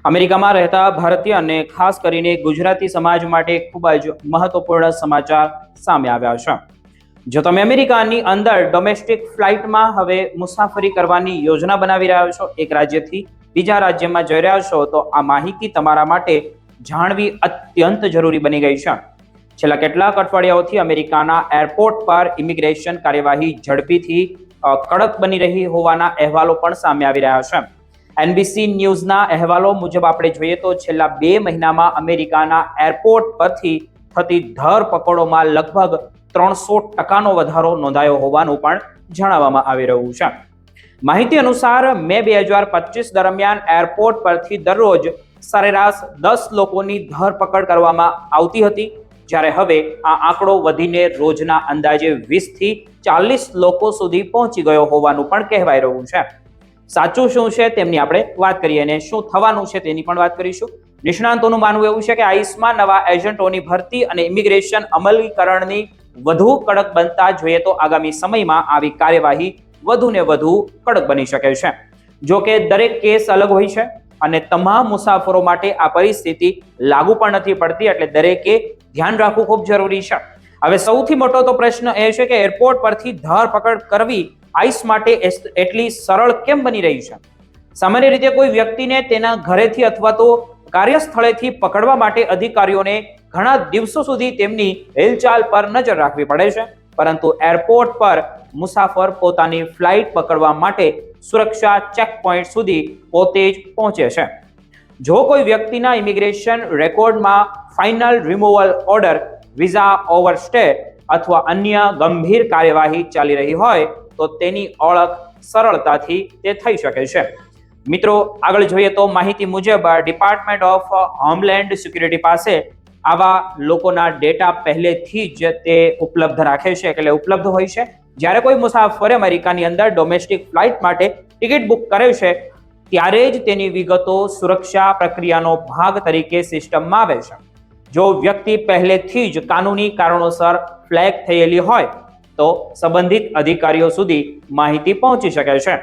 અમેરિકામાં રહેતા ભારતીય અને ખાસ કરીને ગુજરાતી સમાજ માટે ખૂબ જ મહત્વપૂર્ણ સમાચાર સામે આવ્યા છે। જો તમે અમેરિકાની અંદર ડોમેસ્ટિક ફ્લાઇટમાં હવે મુસાફરી કરવાની યોજના બનાવી રહ્યા છો, એક રાજ્યથી બીજા રાજ્યમાં જઈ રહ્યા છો, તો આ માહિતી તમારા માટે જાણવી અત્યંત જરૂરી બની ગઈ છે। છેલ્લા કેટલાક અઠવાડિયાઓથી અમેરિકાના એરપોર્ટ પર ઇમિગ્રેશન કાર્યવાહી ઝડપીથી કડક બની રહી હોવાના અહેવાલો પણ સામે આવી રહ્યા છે। એનબીસી ન્યૂઝના અહેવાલો મુજબ આપણે જોઈએ તો છેલ્લા 2 મહિનામાં અમેરિકાના એરપોર્ટ પરથી થતી ધરપકડોમાં લગભગ 300% વધારો નોંધાયો હોવાનું પણ જણાવવામાં આવી રહ્યું છે। માહિતી અનુસાર મે 2025 દરમિયાન એરપોર્ટ પરથી દરરોજ સરેરાશ 10 લોકોની ધરપકડ કરવામાં આવતી હતી, જ્યારે હવે આ આંકડો વધીને રોજના અંદાજે 20 થી 40 લોકો સુધી પહોંચી ગયો હોવાનું પણ કહેવાય રહ્યું છે। સાચું શું છે તેમની આપણે વાત કરીએ અને શું થવાનું છે તેની પણ વાત કરીશું। નિષ્ણાંતોનું માનવું એવું છે કે આઈસમાં નવા એજન્ટોની ભરતી અને ઇમિગ્રેશન અમલીકરણની વધુ કડક બનતા જોઈએ તો આગામી સમયમાં આવી કાર્યવાહી વધુ ને વધુ કડક બની શકે છે। જો કે દરેક કેસ અલગ હોય છે અને તમામ મુસાફરો માટે આ પરિસ્થિતિ લાગુ પણ નથી પડતી, એટલે દરેકે ધ્યાન રાખવું ખૂબ જરૂરી છે। હવે સૌથી મોટો તો પ્રશ્ન એ છે કે એરપોર્ટ પરથી ધરપકડ કરવી આઈસ માટે એટલી સરળ કેમ બની રહી છે? સામાન્ય રીતે કોઈ વ્યક્તિને તેના ઘરેથી અથવા તો કાર્યસ્થળેથી પકડવા માટે અધિકારીઓને ઘણા દિવસો સુધી તેમની હિલચાલ પર નજર રાખવી પડે છે, પરંતુ એરપોર્ટ પર મુસાફર પોતાની ફ્લાઇટ પકડવા માટે સુરક્ષા ચેકપોઇન્ટ સુધી પોતે જ પહોંચે છે। જો કોઈ વ્યક્તિના ઇમિગ્રેશન રેકોર્ડમાં ફાઇનલ રિમૂવલ ઓર્ડર, વિઝા ઓવરસ્ટે અથવા અન્ય ગંભીર કાર્યવાહી ચાલી રહી હોય તો તેની ઓળખ સરળતાથી તે થઈ શકે છે। મિત્રો, આગળ જોઈએ તો માહિતી મુજબ ડિપાર્ટમેન્ટ ઓફ હોમલેન્ડ સિક્યુરિટી પાસે આવા લોકોના ડેટા પહેલેથી જ તે ઉપલબ્ધ રાખે છે, એટલે ઉપલબ્ધ હોય છે। જ્યારે કોઈ મુસાફરે અમેરિકાની અંદર ડોમેસ્ટિક ફ્લાઇટ માટે ટિકિટ બુક કરે છે ત્યારે જ તેની વિગતો સુરક્ષા પ્રક્રિયાનો ભાગ તરીકે સિસ્ટમમાં આવે છે। જો વ્યક્તિ પહેલેથી જ કાનૂની કારણોસર ફ્લેગ થયેલી હોય તો સંબંધિત અધિકારીઓ સુધી માહિતી પહોંચી શકે છે।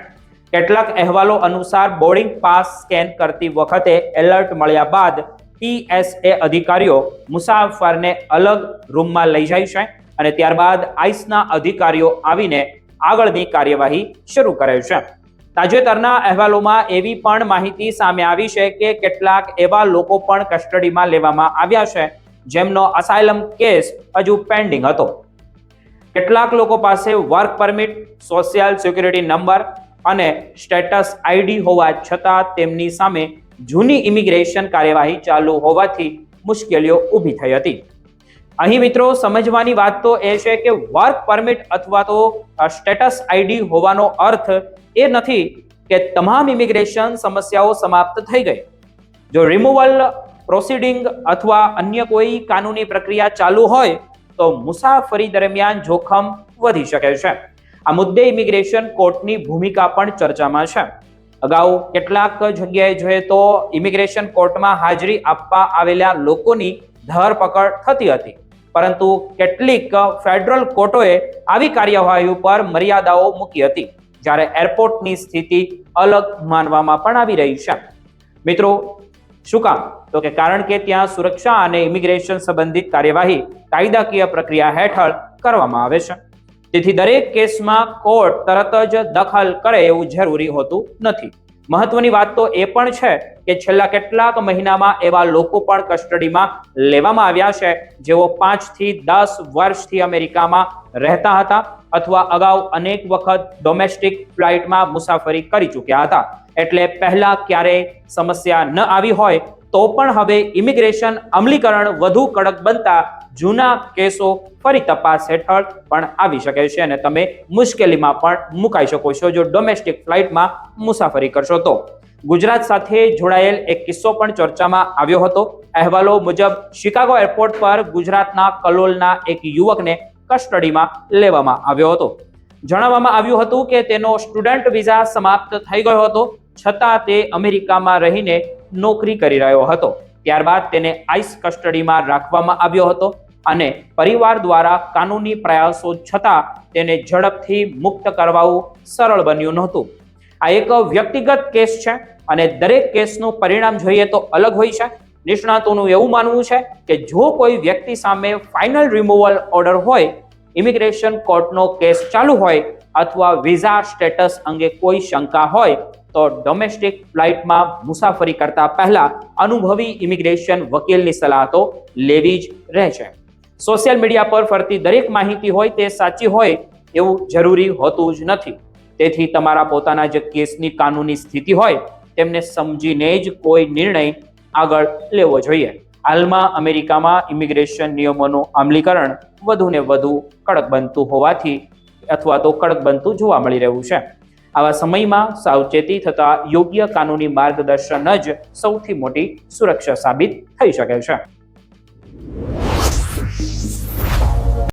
કેટલાક અહેવાલો અનુસાર બોર્ડિંગ પાસ સ્કેન કરતી વખતે એલર્ટ મળ્યા બાદ TSA અધિકારીઓ મુસાફરને અલગ રૂમમાં લઈ જાય છે અને ત્યારબાદ આઈસના અધિકારીઓ આવીને આગળની કાર્યવાહી શરૂ કરે છે। તાજેતરના અહેવાલોમાં એવી પણ માહિતી સામે આવી છે કે કેટલાક એવા લોકો પણ કસ્ટડીમાં લેવામાં આવ્યા છે જેમનો અસાયલમ કેસ હજુ પેન્ડિંગ હતો। કેટલાક લોકો પાસે work permit, social security number અને સ્ટેટસ આઈડી હોવા છતાં તેમની સામે જૂની ઇમિગ્રેશન કાર્યવાહી ચાલુ હોવાથી મુશ્કેલીઓ ઊભી થઈ હતી। અહીં મિત્રો સમજવાની વાત તો એ છે કે વર્ક પરમિટ અથવા તો સ્ટેટસ આઈડી હોવાનો અર્થ એ નથી કે તમામ ઇમિગ્રેશન સમસ્યાઓ સમાપ્ત થઈ ગઈ। જો રિમૂવલ પ્રોસિડિંગ અથવા અન્ય કોઈ કાનૂની પ્રક્રિયા ચાલુ હોય તો મુસાફરી દરમિયાન જોખમ વધી શકે છે। આ મુદ્દે ઇમિગ્રેશન કોર્ટની ભૂમિકા પણ ચર્ચામાં છે। અગાઉ કેટલાક જગ્યાએ જોઈએ તો ઇમિગ્રેશન કોર્ટમાં હાજરી આપવા આવેલા લોકોની ધરપકડ થતી હતી, પરંતુ કેટલીક ફેડરલ કોર્ટોએ આવી કાર્યવાહી ઉપર મર્યાદાઓ મૂકી હતી, જ્યારે એરપોર્ટની સ્થિતિ અલગ માનવામાં પણ આવી રહી છે। મિત્રો, શું કામ? તો કે કારણ કે ત્યાં સુરક્ષા અને ઇમિગ્રેશન સંબંધિત કાર્યવાહી કાયદાકીય પ્રક્રિયા હેઠળ કરવામાં આવે છે। તેથી દરેક કેસમાં કોર્ટ તરત જ દખલ કરે એવું જરૂરી હોતું નથી। મહત્વની વાત તો એ પણ છે કે છેલ્લા કેટલાક મહિનામાં એવા લોકો પણ કસ્ટડીમાં લેવામાં આવ્યા છે જેઓ 5 થી 10 વર્ષથી અમેરિકામાં રહેતા હતા અથવા અગાઉ અનેક વખત ડોમેસ્ટિક ફ્લાઇટમાં મુસાફરી કરી ચૂક્યા હતા। એટલે પહેલા ક્યારેય સમસ્યા ન આવી હોય તો પણ હવે ઇમિગ્રેશન અમલીકરણ વધુ કડક બનતા જૂના કેસો ફરી તપાસ હેઠળ પણ આવી શકે છે અને તમે મુશ્કેલીમાં પણ મુકાઈ શકો છો જો ડોમેસ્ટિક ફ્લાઇટમાં મુસાફરી કરશો તો। ગુજરાત સાથે જોડાયેલ એક કિસ્સો પણ ચર્ચામાં આવ્યો હતો। અહેવાલો મુજબ શિકાગો એરપોર્ટ પર ગુજરાતના કલોલના એક યુવકને કસ્ટડીમાં લેવામાં આવ્યો હતો। જણાવવામાં આવ્યું હતું કે તેનો સ્ટુડન્ટ વિઝા સમાપ્ત થઈ ગયો હતો, છતાં તે અમેરિકામાં રહીને નોકરી કરી રહ્યો હતો। ત્યારબાદ તેને આઈસ કસ્ટડીમાં રાખવામાં આવ્યો હતો અને પરિવાર દ્વારા કાનૂની પ્રયાસો છતાં તેને ઝડપથી મુક્ત કરવાનું સરળ બન્યું નહોતું। આ એક વ્યક્તિગત કેસ છે અને દરેક કેસનું પરિણામ જોઈએ તો અલગ હોય છે. નિષ્ણાતોનું એવું માનવું છે કે જો કોઈ વ્યક્તિ સામે ફાઇનલ રિમૂવલ ઓર્ડર હોય, ઇમિગ્રેશન કોર્ટનો કેસ ચાલુ હોય અથવા વિઝા સ્ટેટસ અંગે કોઈ શંકા હોય તો ડોમેસ્ટિક ફ્લાઇટમાં મુસાફરી કરતા પહેલા અનુભવી ઇમિગ્રેશન વકીલની સલાહ તો લેવી જ રહે છે. સોશિયલ મીડિયા પર ફરતી દરેક માહિતી હોય તે સાચી હોય એવું જરૂરી હોતું જ નથી. તેથી તમારા પોતાના જે કેસની કાનૂની સ્થિતિ હોય તેમને સમજીને જ કોઈ નિર્ણય આગળ લેવો જોઈએ. હાલમાં અમેરિકામાં ઇમિગ્રેશન નિયમોનું અમલીકરણ વધુને વધુ કડક બનતું હોવાથી અથવા તો કડક બનતું જોવા મળી રહ્યું છે. આવા સમયમાં સાવચેતી થતા યોગ્ય કાનૂની માર્ગદર્શન જ સૌથી મોટી સુરક્ષા સાબિત થઈ શકે છે.